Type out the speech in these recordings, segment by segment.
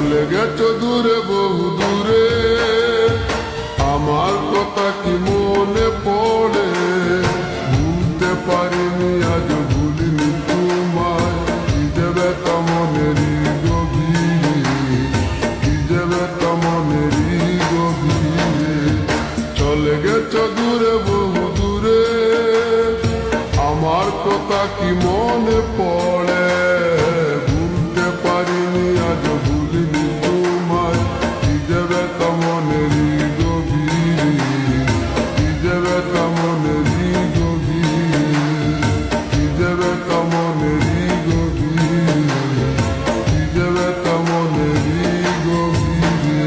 চলে গেছো দূরে বহু দূরে, আমার কথা কি মনে পড়ে? ভুলতে পারিনি আজ ভুলিনি তোমায়, কি যে ব্যথা মনেরই গভীরে, কি যে ব্যথা মনেরই গভীরে। চলে গেছো দূরে বহু দূরে, আমার কথা কি মনে পড়ে? ভুলতে পারিনি আজ ভুলিনি তোমায়, কি যে ব্যথা মনেরই গভীরে, কি যে ব্যথা মনেরই গভীরে, কি যে ব্যথা মনেরই গভীরে, কি যে ব্যথা মনেরই গভীরে।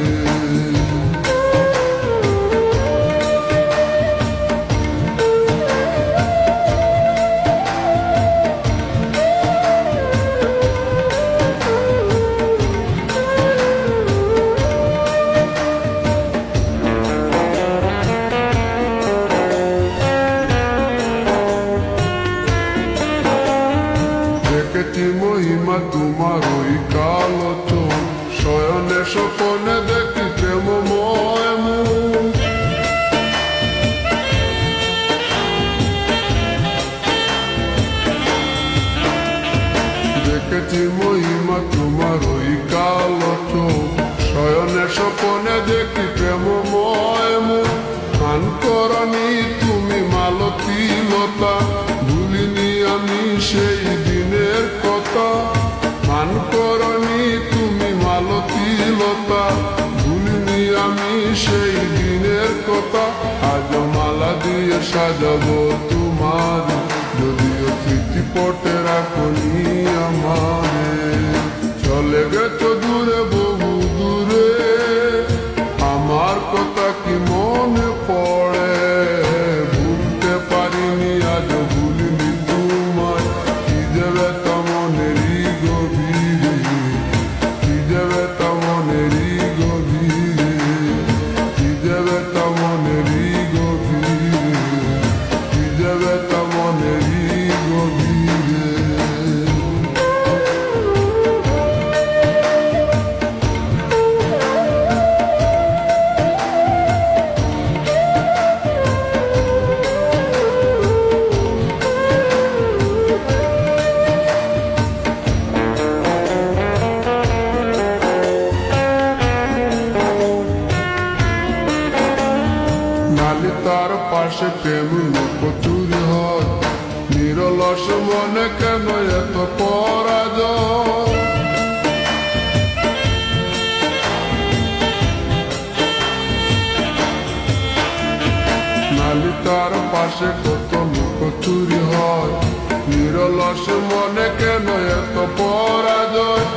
দেখেছি মহিমা তোমার ওই কালো চোখ, শয়নে স্বপনে দেখি প্রেমময় মুখ। দেখেছি মহিমা তোমার ওই কালো চোখ, শয়নে স্বপনে দেখি প্রেমময় মুখ। গান করনি তুমি মালতী লতা, ভুলিনি আমি সেই দিনের কথা। গান করনি তুমি মালতী লতা, ভুলিনি আমি সেই দিনের কথা। আজ মালা দিয়ে সাজাবো তোমার, যদিও স্মৃতি পটে রাখনি আমারে। চলে গেছো দূরে বহু দূরে, আমার কথা কি মনে পড়ে? ভুলতে পারিনি আজ ভুলিনি তোমায়, কি যে ব্যথা মনেরই গভীরে, কি যে ব্যথা মনেরই গভীরে, কি যে ব্যথা মনেরই গভীরে, কি যে ব্যথা মনেরই গভীরে। নালিতার পাশে প্রেম লুকোচুরি হয়, নিরলস মনে কেন এত পরাজয়? নালিতার পাশে কত লুকোচুরি হয়, নিরলস মনে কেন এত পরাজয়?